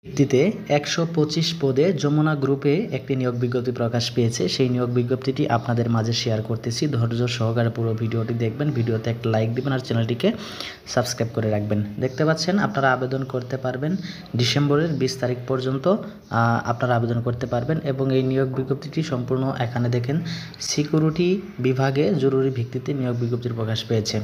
ভিত্তিতে ১২৫ পদে যমুনা গ্রুপে একটি নিয়োগ বিজ্ঞপ্তি প্রকাশ পেয়েছে। সেই নিয়োগ বিজ্ঞপ্তিটি আপনাদের মাঝে শেয়ার করতেছি। ধৈর্য সহকারে পুরো ভিডিওটি দেখবেন, ভিডিওতে একটা লাইক দিবেন আর চ্যানেলটিকে সাবস্ক্রাইব করে রাখবেন। দেখতে পাচ্ছেন আপনারা আবেদন করতে পারবেন ডিসেম্বরের ২০ তারিখ পর্যন্ত আপনারা আবেদন করতে পারবেন এবং এই নিয়োগ বিজ্ঞপ্তিটি সম্পূর্ণ এখানে দেখেন সিকিউরিটি বিভাগে জরুরি ভিত্তিতে নিয়োগ বিজ্ঞপ্তির প্রকাশ পেয়েছে।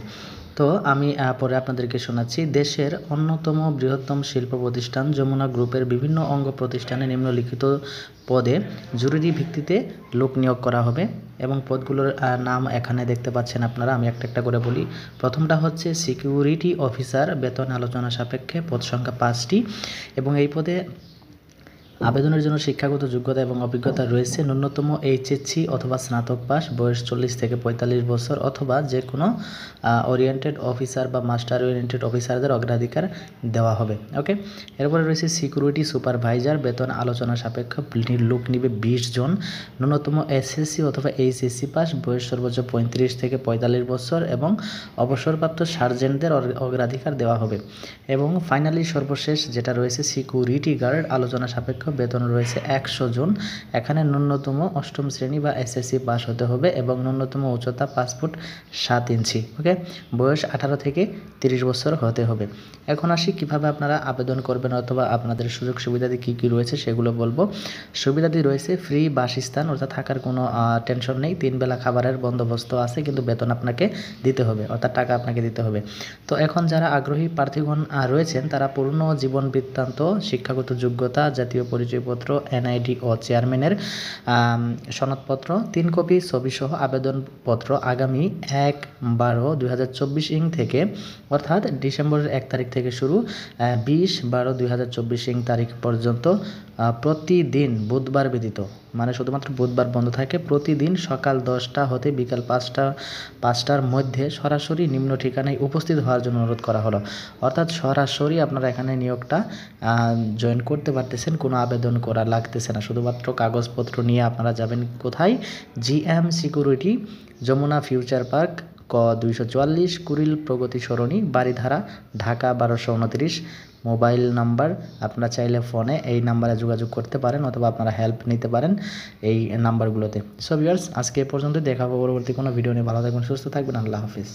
তো আমি পরে আপনাদেরকে শোনাচ্ছি। দেশের অন্যতম বৃহত্তম শিল্প প্রতিষ্ঠান যমুনা গ্রুপের বিভিন্ন অঙ্গ প্রতিষ্ঠানে নিম্নলিখিত পদে জরুরি ভিত্তিতে লোক নিয়োগ করা হবে এবং পদগুলোর নাম এখানে দেখতে পাচ্ছেন আপনারা। আমি একটা একটা করে বলি। প্রথমটা হচ্ছে সিকিউরিটি অফিসার, বেতন আলোচনা সাপেক্ষে, পদ সংখ্যা 5টি এবং এই পদে আবেদনের জন্য শিক্ষাগত যোগ্যতা এবং অভিজ্ঞতা রয়েছে। ন্যূনতম এইচএসসি অথবা স্নাতক পাস, বয়স 40 থেকে 45 বছর অথবা যে কোনো ওরিয়েন্টেড অফিসার বা মাস্টার ওরিয়েন্টেড অফিসারদের অগ্রাধিকার দেওয়া হবে। ওকে, এরপরে রয়েছে সিকিউরিটি সুপারভাইজার, বেতন আলোচনা সাপেক্ষ, লোক নিবে 20 জন। ন্যূনতম এসএসসি অথবা এইচএসসি পাস, বয়স সর্বোচ্চ 35 থেকে 45 বছর এবং অবসরপ্রাপ্ত সার্জেন্টদের অগ্রাধিকার দেওয়া হবে। এবং ফাইনালি সর্বশেষ যেটা রয়েছে সিকিউরিটি গার্ড, আলোচনা সাপেক্ষ, বেতন রয়েছে 100 জন। এখানে ন্যূনতম 8ম শ্রেণী বা এসএসসি পাস হতে হবে এবং ন্যূনতম উচ্চতা 5 ফুট 7 ইঞ্চি। ওকে, বয়স 18 থেকে 30 বছর হতে হবে। এখন আসি কিভাবে আপনারা আবেদন করবেন অথবা আপনাদের সুযোগ সুবিধাদি কী কী রয়েছে সেগুলো বলবো। সুবিধাদি রয়েছে ফ্রি বাসস্থান, অর্থাৎ থাকার কোনো টেনশন নেই। 3 বেলা খাবারের বন্দোবস্ত আছে, কিন্তু বেতন আপনাকে দিতে হবে, অর্থাৎ টাকা আপনাকে দিতে হবে। তো এখন যারা আগ্রহী প্রার্থীগণ রয়েছেন তারা পূর্ণ জীবন বৃত্তান্ত, শিক্ষাগত যোগ্যতা, জাতীয় পরিচয়পত্র, এনআইডি ও চেয়ারম্যানের সনদপত্র 3 কপি ছবিসহ আবেদনপত্র আগামী 1/12/2024 থেকে, অর্থাৎ ডিসেম্বরের 1 তারিখ থেকে শুরু 20/12/2024 তারিখ পর্যন্ত প্রতিদিন বুধবার ব্যতীত, মানে শুধুমাত্র বুধবার বন্ধ থাকে, প্রতিদিন সকাল 10টা হতে বিকাল 5টার মধ্যে সরাসরি নিম্ন ঠিকানায় উপস্থিত হওয়ার জন্য অনুরোধ করা হলো। অর্থাৎ সরাসরি আপনারা এখানে নিয়োগটা জয়েন করতে পারতেছেন, কোনো আবেদন করা লাগতেছে না। শুধুমাত্র কাগজপত্র নিয়ে আপনারা যাবেন কোথায়? GM security, Jamuna Future Park, ক 244, কুড়িল প্রগতি সরণি, বাড়িধারা, ঢাকা 1229। মোবাইল নাম্বার আপনারা চাইলে ফোনে এই নাম্বারে যোগাযোগ করতে পারেন অথবা আপনারা হেল্প নিতে পারেন এই নাম্বারগুলোতে। সো ভিউয়ার্স, আজকে এ পর্যন্ত। দেখা হবে পরবর্তী কোনো ভিডিও নিয়ে। ভালো থাকবেন, সুস্থ থাকবেন। আল্লাহ হাফিজ।